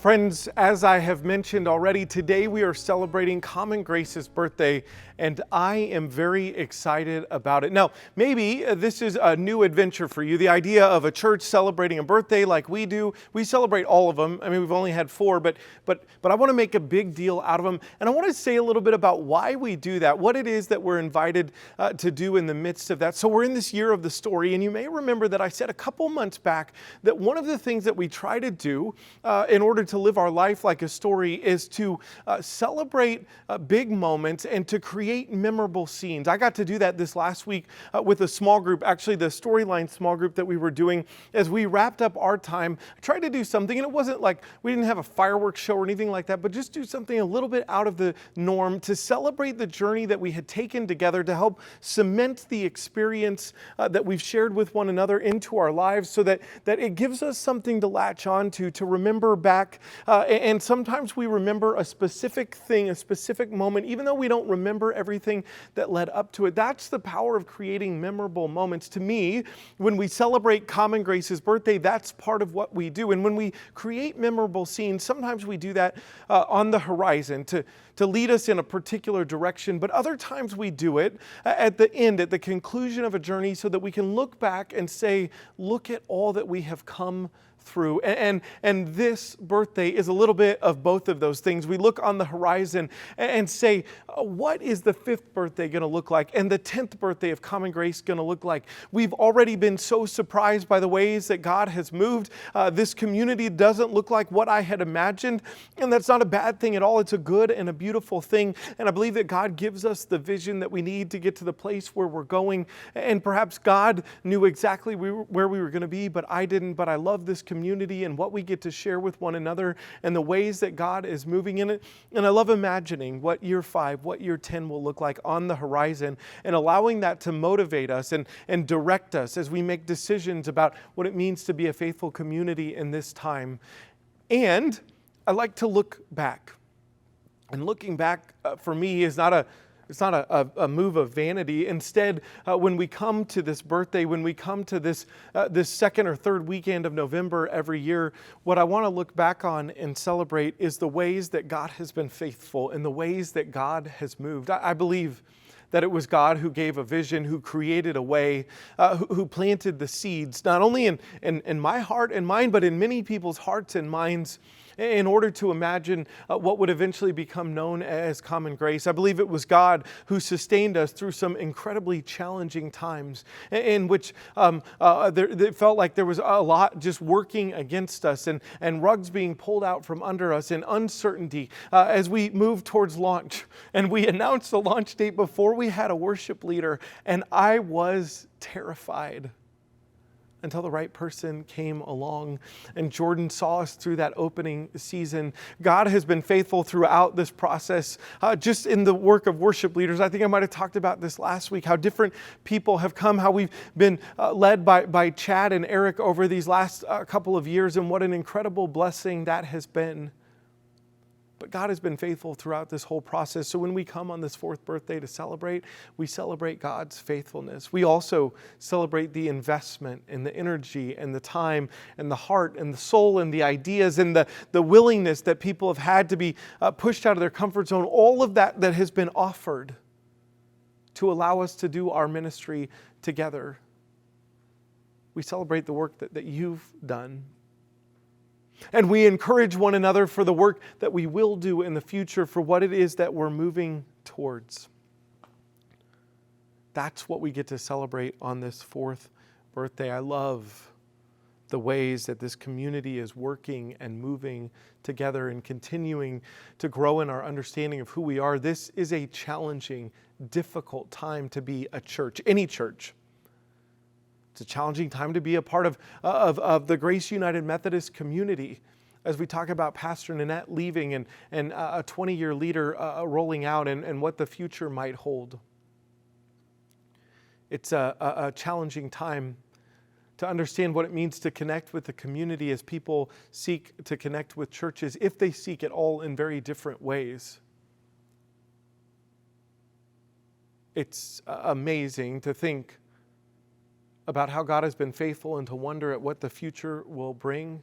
Friends, as I have mentioned already, today we are celebrating Common Grace's birthday, and I am very excited about it. Now, maybe this is a new adventure for you. The idea of a church celebrating a birthday like we do, we celebrate all of them. I mean, we've only had 4, but I want to make a big deal out of them, and I want to say a little bit about why we do that, what it is that we're invited to do in the midst of that. So we're in this year of the story, and you may remember that I said a couple months back that one of the things that we try to do in order to live our life like a story is to celebrate big moments and to create memorable scenes. I got to do that this last week with a small group, actually the Storyline small group that we were doing. As we wrapped up our time, I tried to do something, and it wasn't like we didn't have a fireworks show or anything like that, but just do something a little bit out of the norm to celebrate the journey that we had taken together to help cement the experience that we've shared with one another into our lives, so that it gives us something to latch on to remember back. And sometimes we remember a specific thing, a specific moment, even though we don't remember everything that led up to it. That's the power of creating memorable moments. To me, when we celebrate Common Grace's birthday, that's part of what we do. And when we create memorable scenes, sometimes we do that on the horizon to lead us in a particular direction, but other times we do it at the end, at the conclusion of a journey, so that we can look back and say, look at all that we have come through. And this birthday is a little bit of both of those things. We look on the horizon and say, what is the 5th birthday going to look like? And the 10th birthday of Common Grace going to look like? We've already been so surprised by the ways that God has moved. This community doesn't look like what I had imagined, and that's not a bad thing at all. It's a good and a beautiful thing. And I believe that God gives us the vision that we need to get to the place where we're going. And perhaps God knew exactly where we were going to be, but I didn't. But I love this community and what we get to share with one another and the ways that God is moving in it. And I love imagining what year 5, what year 10 will look like on the horizon, and allowing that to motivate us and direct us as we make decisions about what it means to be a faithful community in this time. And I like to look back. And looking back for me is not a move of vanity. Instead, when we come to this birthday, when we come to this second or third weekend of November every year, what I want to look back on and celebrate is the ways that God has been faithful and the ways that God has moved. I believe that it was God who gave a vision, who created a way, who planted the seeds, not only in my heart and mind, but in many people's hearts and minds, in order to imagine what would eventually become known as Common Grace. I believe it was God who sustained us through some incredibly challenging times in which it felt like there was a lot just working against us, and rugs being pulled out from under us, and uncertainty as we moved towards launch. And we announced the launch date before we had a worship leader, and I was terrified until the right person came along, and Jordan saw us through that opening season. God has been faithful throughout this process, just in the work of worship leaders. I think I might have talked about this last week, how different people have come, how we've been led by Chad and Eric over these last couple of years, and what an incredible blessing that has been. But God has been faithful throughout this whole process. So when we come on this 4th birthday to celebrate, we celebrate God's faithfulness. We also celebrate the investment and the energy and the time and the heart and the soul and the ideas and the willingness that people have had to be pushed out of their comfort zone. All of that has been offered to allow us to do our ministry together. We celebrate the work that you've done. And we encourage one another for the work that we will do in the future, for what it is that we're moving towards. That's what we get to celebrate on this 4th birthday. I love the ways that this community is working and moving together and continuing to grow in our understanding of who we are. This is a challenging, difficult time to be a church, any church. It's a challenging time to be a part of the Grace United Methodist community, as we talk about Pastor Nanette leaving and a 20-year leader rolling out, and what the future might hold. It's a challenging time to understand what it means to connect with the community as people seek to connect with churches, if they seek it all in very different ways. It's amazing to think about how God has been faithful and to wonder at what the future will bring.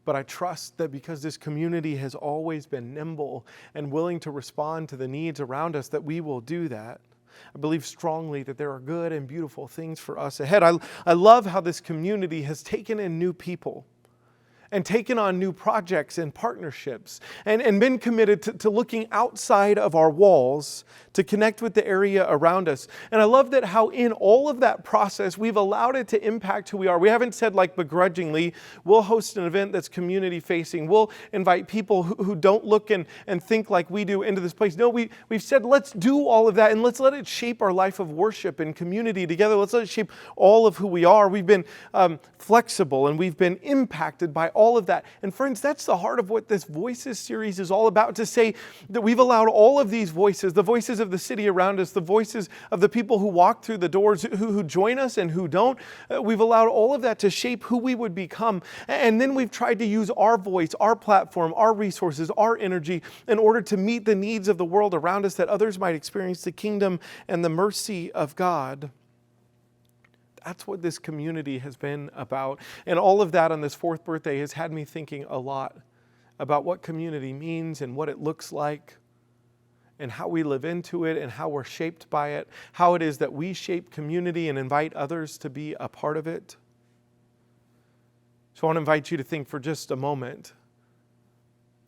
But I trust that because this community has always been nimble and willing to respond to the needs around us, that we will do that. I believe strongly that there are good and beautiful things for us ahead. I love how this community has taken in new people and taken on new projects and partnerships and been committed to looking outside of our walls to connect with the area around us. And I love that how in all of that process, we've allowed it to impact who we are. We haven't said like begrudgingly, we'll host an event that's community facing. We'll invite people who don't look and think like we do into this place. No, we've said let's do all of that and let's let it shape our life of worship and community together. Let's let it shape all of who we are. We've been flexible and we've been impacted by all of that. And friends, that's the heart of what this Voices series is all about, to say that we've allowed all of these voices, the voices of the city around us, the voices of the people who walk through the doors, who join us and who don't, we've allowed all of that to shape who we would become. And then we've tried to use our voice, our platform, our resources, our energy in order to meet the needs of the world around us, that others might experience the kingdom and the mercy of God. That's what this community has been about. And all of that on this 4th birthday has had me thinking a lot about what community means and what it looks like and how we live into it and how we're shaped by it, how it is that we shape community and invite others to be a part of it. So I want to invite you to think for just a moment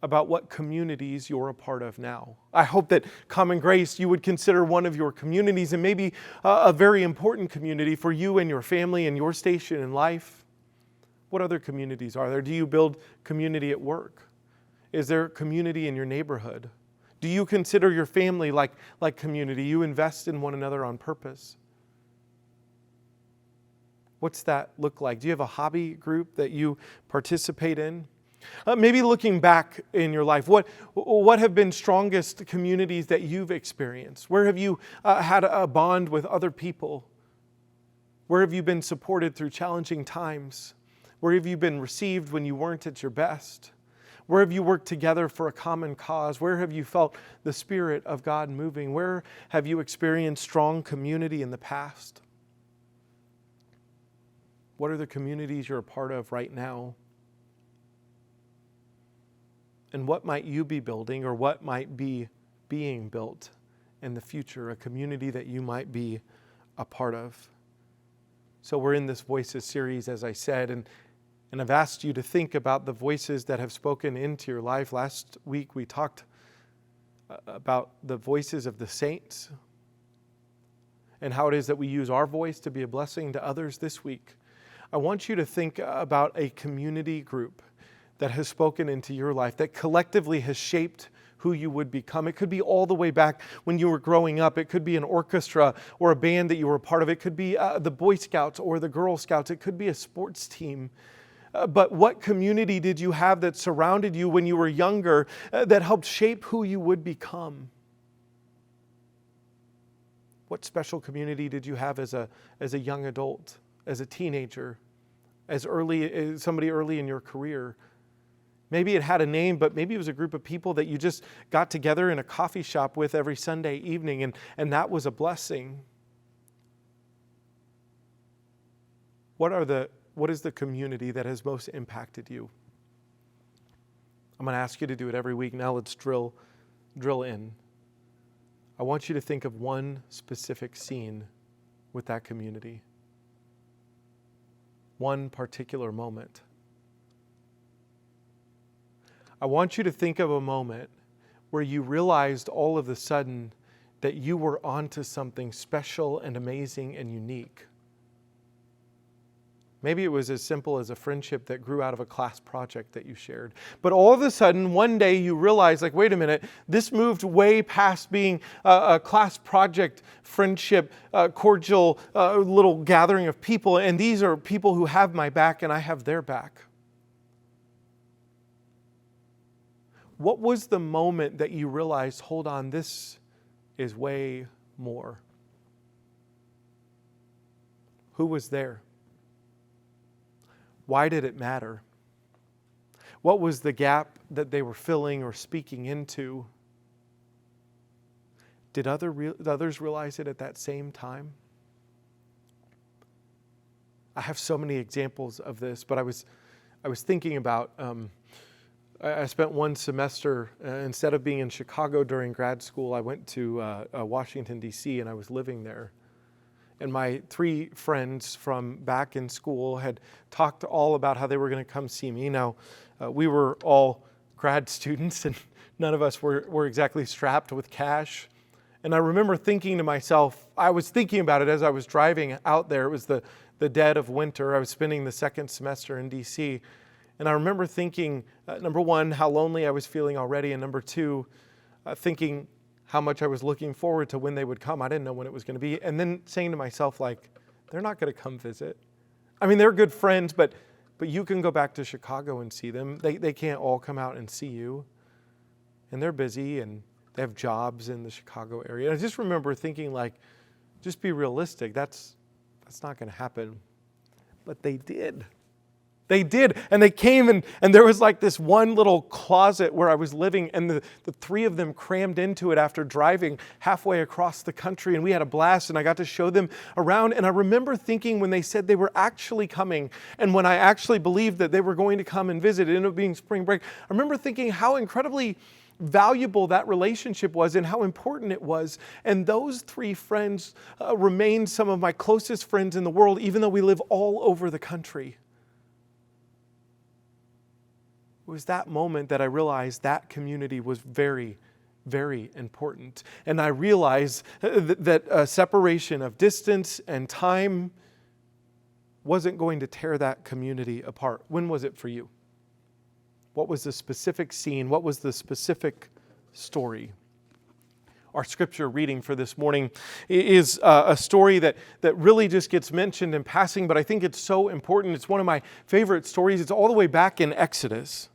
about what communities you're a part of now. I hope that Common Grace, you would consider one of your communities, and maybe a very important community for you and your family and your station in life. What other communities are there? Do you build community at work? Is there community in your neighborhood? Do you consider your family like community? You invest in one another on purpose? What's that look like? Do you have a hobby group that you participate in? Maybe looking back in your life, what have been strongest communities that you've experienced? Where have you had a bond with other people? Where have you been supported through challenging times? Where have you been received when you weren't at your best? Where have you worked together for a common cause? Where have you felt the Spirit of God moving? Where have you experienced strong community in the past? What are the communities you're a part of right now? And what might you be building, or what might be being built in the future, a community that you might be a part of? So we're in this Voices series, as I said, and I've asked you to think about the voices that have spoken into your life. Last week we talked about the voices of the saints and how it is that we use our voice to be a blessing to others. This week, I want you to think about a community group that has spoken into your life, that collectively has shaped who you would become. It could be all the way back when you were growing up. It could be an orchestra or a band that you were a part of. It could be the Boy Scouts or the Girl Scouts. It could be a sports team. But what community did you have that surrounded you when you were younger that helped shape who you would become? What special community did you have as a young adult, as a teenager, as somebody early in your career? Maybe it had a name, but maybe it was a group of people that you just got together in a coffee shop with every Sunday evening, and that was a blessing. What is the community that has most impacted you? I'm going to ask you to do it every week. Now let's drill in. I want you to think of one specific scene with that community. One particular moment. I want you to think of a moment where you realized all of a sudden that you were onto something special and amazing and unique. Maybe it was as simple as a friendship that grew out of a class project that you shared. But all of a sudden, one day you realize, like, wait a minute, this moved way past being a class project, friendship, cordial little gathering of people. And these are people who have my back and I have their back. What was the moment that you realized, hold on, this is way more? Who was there? Why did it matter? What was the gap that they were filling or speaking into? Did others realize it at that same time? I have so many examples of this, but I was I was thinking about, I spent one semester, instead of being in Chicago during grad school, I went to Washington, D.C., and I was living there. And my 3 friends from back in school had talked all about how they were going to come see me. Now, we were all grad students, and none of us were exactly strapped with cash. And I remember thinking to myself, I was thinking about it as I was driving out there. It was the dead of winter. I was spending the second semester in D.C., and I remember thinking, number one, how lonely I was feeling already, and number two, thinking how much I was looking forward to when they would come. I didn't know when it was going to be. And then saying to myself, like, they're not going to come visit. I mean, they're good friends, but you can go back to Chicago and see them. They can't all come out and see you. And they're busy, and they have jobs in the Chicago area. And I just remember thinking, like, just be realistic. That's not going to happen. But they did. They did. And they came, and there was like this one little closet where I was living, and the 3 of them crammed into it after driving halfway across the country, and we had a blast, and I got to show them around. And I remember thinking when they said they were actually coming, and when I actually believed that they were going to come and visit, it ended up being spring break, I remember thinking how incredibly valuable that relationship was and how important it was. And those 3 friends remain some of my closest friends in the world, even though we live all over the country. It was that moment that I realized that community was very, very important. And I realized that a separation of distance and time wasn't going to tear that community apart. When was it for you? What was the specific scene? What was the specific story? Our scripture reading for this morning is a story that really just gets mentioned in passing, but I think it's so important. It's one of my favorite stories. It's all the way back in Exodus.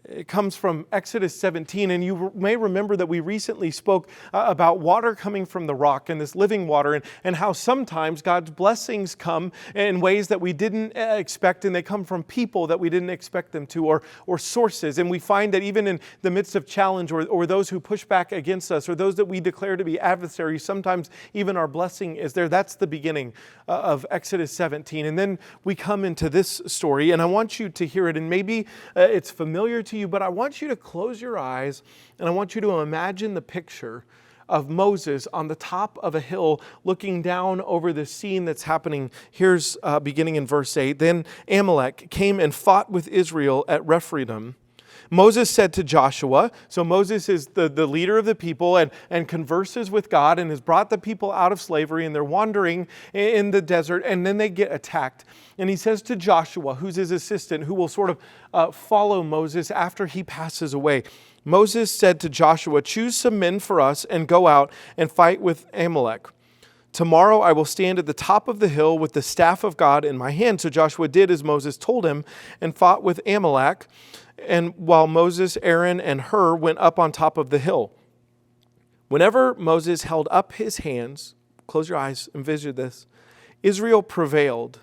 It comes from Exodus 17, and you may remember that we recently spoke about water coming from the rock and this living water, and how sometimes God's blessings come in ways that we didn't expect, and they come from people that we didn't expect them to, or sources. And we find that even in the midst of challenge, or those who push back against us, or those that we declare to be adversaries, sometimes even our blessing is there. That's the beginning of Exodus 17. And then we come into this story, and I want you to hear it, and maybe it's familiar to you, but I want you to close your eyes, and I want you to imagine the picture of Moses on the top of a hill looking down over the scene that's happening. Here's beginning in verse 8. Then Amalek came and fought with Israel at Rephidim. Moses said to Joshua, so Moses is the leader of the people and converses with God and has brought the people out of slavery, and they're wandering in the desert, and then they get attacked. And he says to Joshua, who's his assistant, who will sort of follow Moses after he passes away, Moses said to Joshua, choose some men for us and go out and fight with Amalek. Tomorrow I will stand at the top of the hill with the staff of God in my hand. So Joshua did as Moses told him and fought with Amalek. And while Moses, Aaron, and Hur went up on top of the hill. Whenever Moses held up his hands, close your eyes, envision this, Israel prevailed.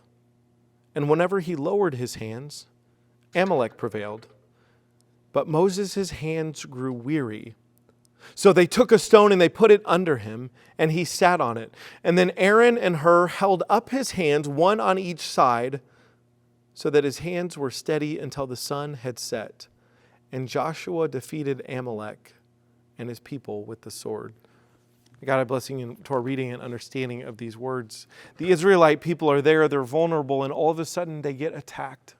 And whenever he lowered his hands, Amalek prevailed. But Moses' hands grew weary. So they took a stone and they put it under him, and he sat on it. And then Aaron and Hur held up his hands, one on each side, so that his hands were steady until the sun had set. And Joshua defeated Amalek and his people with the sword. God, a blessing to our reading and understanding of these words. The Israelite people are there, they're vulnerable, and all of a sudden they get attacked.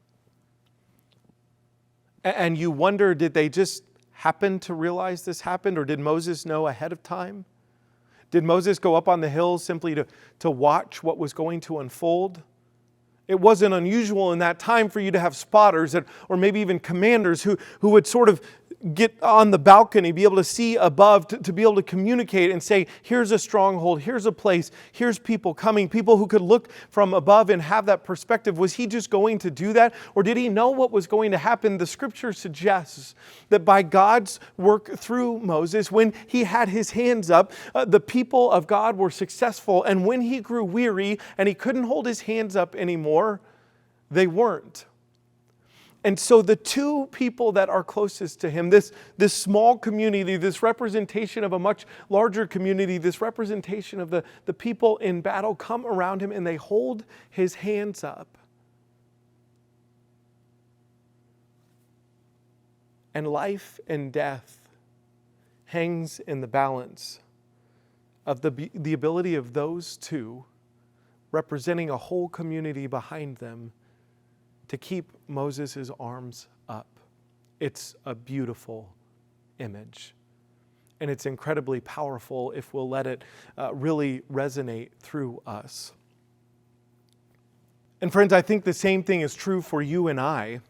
And you wonder, did they just happen to realize this happened, or did Moses know ahead of time? Did Moses go up on the hill simply to watch what was going to unfold? It wasn't unusual in that time for you to have spotters or maybe even commanders who would sort of get on the balcony, be able to see above, to be able to communicate and say, here's a stronghold, here's a place, here's people coming, people who could look from above and have that perspective. Was he just going to do that? Or did he know what was going to happen? The scripture suggests that by God's work through Moses, when he had his hands up, the people of God were successful. And when he grew weary and he couldn't hold his hands up anymore, they weren't. And so the 2 people that are closest to him, this small community, this representation of a much larger community, this representation of the people in battle, come around him and they hold his hands up. And life and death hangs in the balance of the ability of those two, representing a whole community behind them, to keep Moses' arms up. It's a beautiful image. And it's incredibly powerful if we'll let it really resonate through us. And friends, I think the same thing is true for you and I.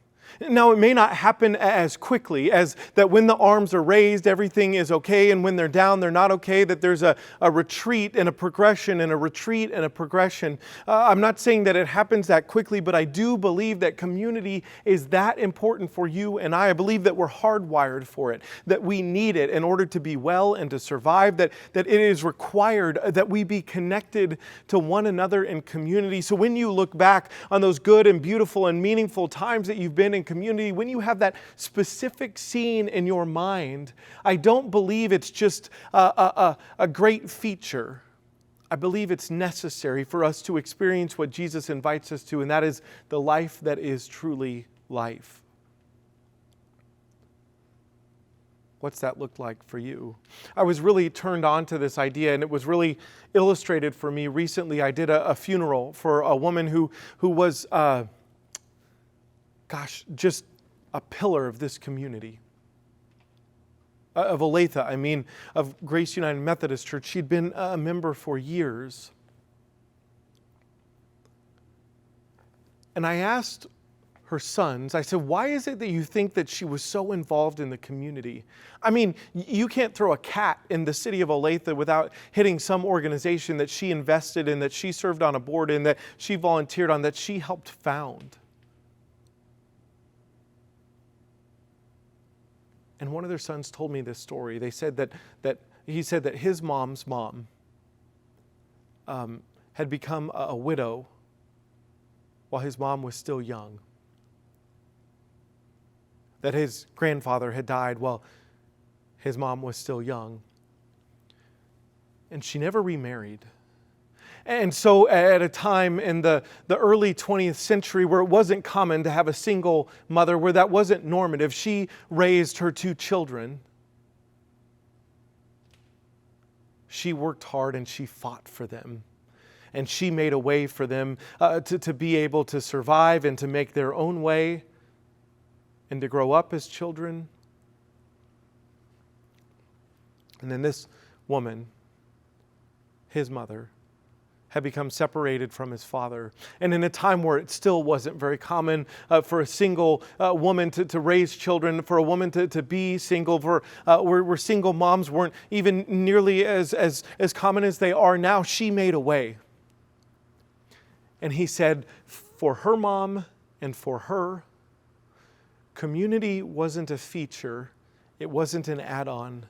Now, it may not happen as quickly as that when the arms are raised, everything is okay, and when they're down, they're not okay, that there's a retreat and a progression and a retreat and a progression. I'm not saying that it happens that quickly, but I do believe that community is that important for you and I. I believe that we're hardwired for it, that we need it in order to be well and to survive, that it is required that we be connected to one another in community. So when you look back on those good and beautiful and meaningful times that you've been in community, when you have that specific scene in your mind, I don't believe it's just a great feature. I believe it's necessary for us to experience what Jesus invites us to, and that is the life that is truly life. What's that look like for you? I was really turned on to this idea, and it was really illustrated for me recently. I did a funeral for a woman who was just a pillar of this community. Of Olathe, of Grace United Methodist Church. She'd been a member for years. And I asked her sons, I said, why is it that you think that she was so involved in the community? You can't throw a cat in the city of Olathe without hitting some organization that she invested in, that she served on a board in, that she volunteered on, that she helped found. And one of their sons told me this story. They said that his mom's mom had become a widow while his mom was still young. That his grandfather had died while his mom was still young. And she never remarried. And so at a time in the early 20th century where it wasn't common to have a single mother, where that wasn't normative, she raised her two children. She worked hard and she fought for them. And she made a way for them to be able to survive and to make their own way and to grow up as children. And then this woman, his mother, had become separated from his father. And in a time where it still wasn't very common for a single woman to raise children, for a woman to be single, where single moms weren't even nearly as common as they are now, she made a way. And he said, for her mom and for her, community wasn't a feature, it wasn't an add-on,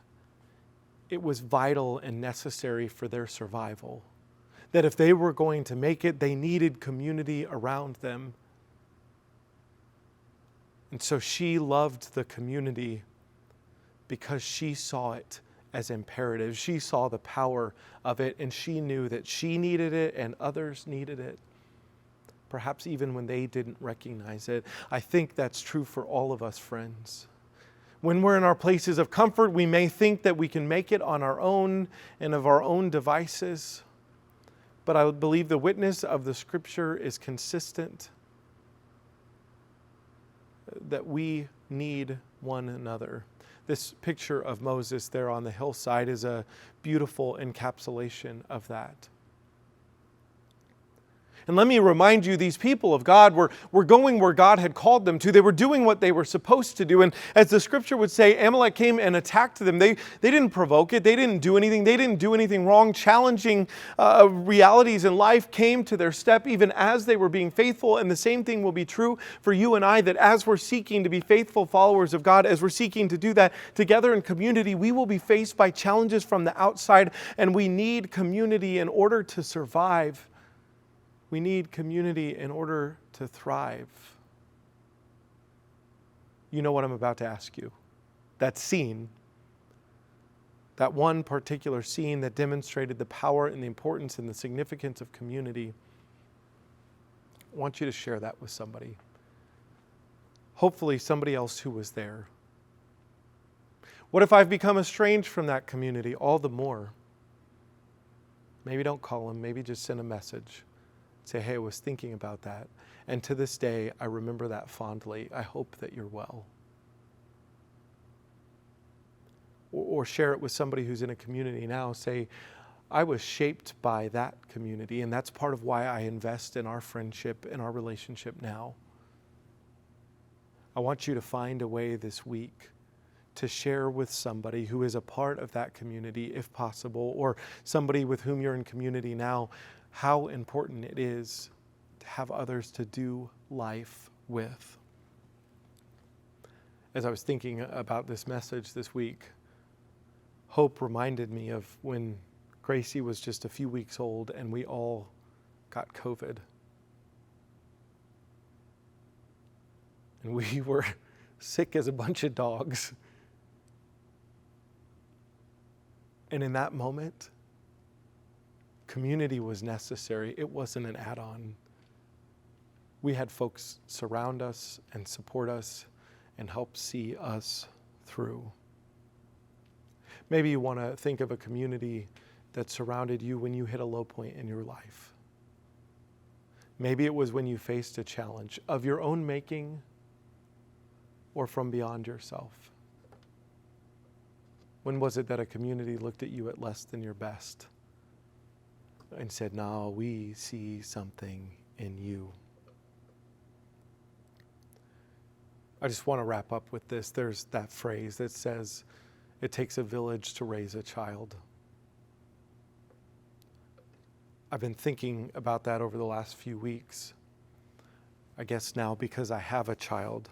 it was vital and necessary for their survival. That if they were going to make it, they needed community around them. And so she loved the community because she saw it as imperative. She saw the power of it, and she knew that she needed it and others needed it, perhaps even when they didn't recognize it. I think that's true for all of us, friends. When we're in our places of comfort, we may think that we can make it on our own and of our own devices. But I believe the witness of the Scripture is consistent, that we need one another. This picture of Moses there on the hillside is a beautiful encapsulation of that. And let me remind you, these people of God were going where God had called them to. They were doing what they were supposed to do. And as the Scripture would say, Amalek came and attacked them. They didn't provoke it. They didn't do anything. They didn't do anything wrong. Challenging realities in life came to their step even as they were being faithful. And the same thing will be true for you and I, that as we're seeking to be faithful followers of God, as we're seeking to do that together in community, we will be faced by challenges from the outside. And we need community in order to survive. We need community in order to thrive. You know what I'm about to ask you. That scene, that one particular scene that demonstrated the power and the importance and the significance of community, I want you to share that with somebody. Hopefully somebody else who was there. What if I've become estranged from that community? All the more. Maybe don't call them, maybe just send a message. Say, hey, I was thinking about that. And to this day, I remember that fondly. I hope that you're well. Or share it with somebody who's in a community now. Say, I was shaped by that community, and that's part of why I invest in our friendship and our relationship now. I want you to find a way this week to share with somebody who is a part of that community, if possible, or somebody with whom you're in community now, how important it is to have others to do life with. As I was thinking about this message this week, Hope reminded me of when Gracie was just a few weeks old and we all got COVID. And we were sick as a bunch of dogs. And in that moment, community was necessary. It wasn't an add-on. We had folks surround us and support us and help see us through. Maybe you want to think of a community that surrounded you when you hit a low point in your life. Maybe it was when you faced a challenge of your own making or from beyond yourself. When was it that a community looked at you at less than your best and said, no, we see something in you? I just want to wrap up with this. There's that phrase that says, it takes a village to raise a child. I've been thinking about that over the last few weeks. I guess now because I have a child.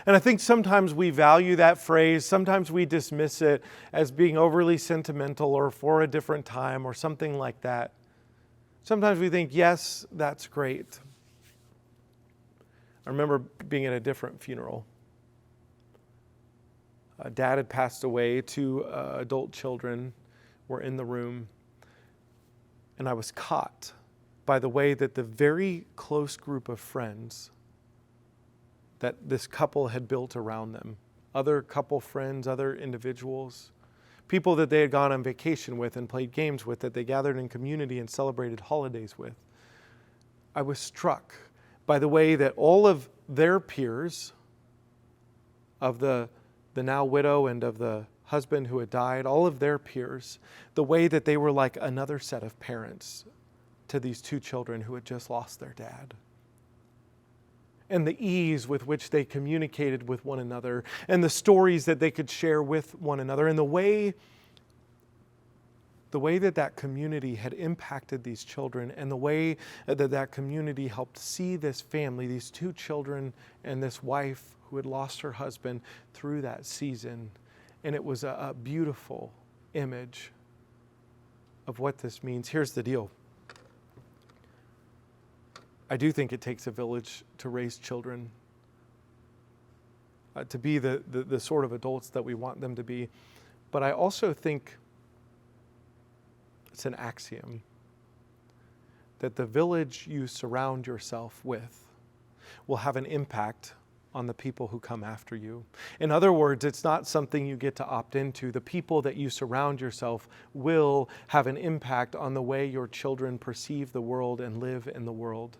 And I think sometimes we value that phrase. Sometimes we dismiss it as being overly sentimental or for a different time or something like that. Sometimes we think, yes, that's great. I remember being at a different funeral. Dad had passed away. 2 adult children were in the room. And I was caught by the way that the very close group of friends that this couple had built around them, other couple friends, other individuals, people that they had gone on vacation with and played games with, that they gathered in community and celebrated holidays with. I was struck by the way that all of their peers, of the now widow and of the husband who had died, all of their peers, the way that they were like another set of parents to these 2 children who had just lost their dad. And the ease with which they communicated with one another, and the stories that they could share with one another, and the way that community had impacted these children, and the way that community helped see this family, these 2 children and this wife who had lost her husband through that season. And it was a beautiful image of what this means. Here's the deal. I do think it takes a village to raise children, to be the sort of adults that we want them to be. But I also think it's an axiom that the village you surround yourself with will have an impact on the people who come after you. In other words, it's not something you get to opt into. The people that you surround yourself will have an impact on the way your children perceive the world and live in the world.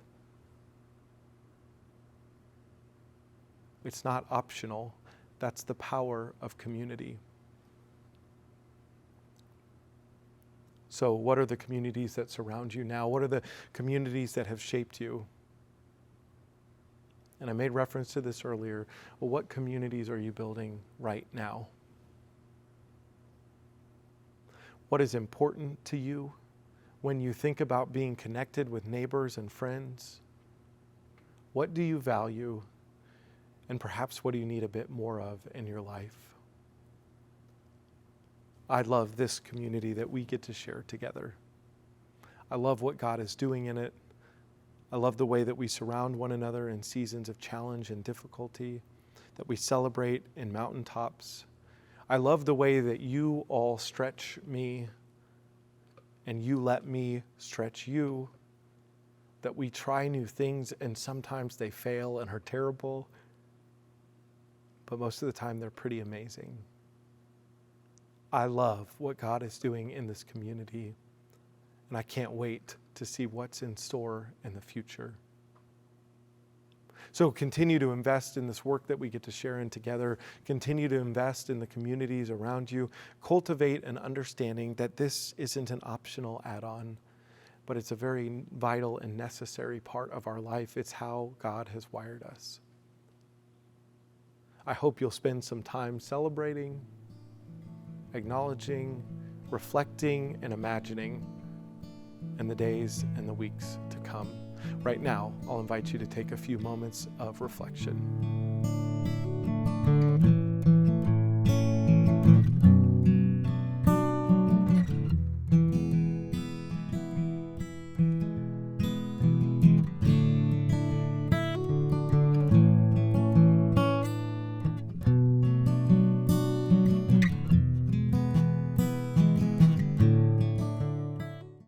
It's not optional. That's the power of community. So what are the communities that surround you now? What are the communities that have shaped you? And I made reference to this earlier. Well, what communities are you building right now? What is important to you when you think about being connected with neighbors and friends? What do you value? And perhaps what do you need a bit more of in your life? I love this community that we get to share together. I love what God is doing in it. I love the way that we surround one another in seasons of challenge and difficulty, that we celebrate in mountaintops. I love the way that you all stretch me and you let me stretch you, that we try new things and sometimes they fail and are terrible. but most of the time they're pretty amazing. I love what God is doing in this community, and I can't wait to see what's in store in the future. So continue to invest in this work that we get to share in together. Continue to invest in the communities around you. Cultivate an understanding that this isn't an optional add-on, but it's a very vital and necessary part of our life. It's how God has wired us. I hope you'll spend some time celebrating, acknowledging, reflecting, and imagining in the days and the weeks to come. Right now, I'll invite you to take a few moments of reflection.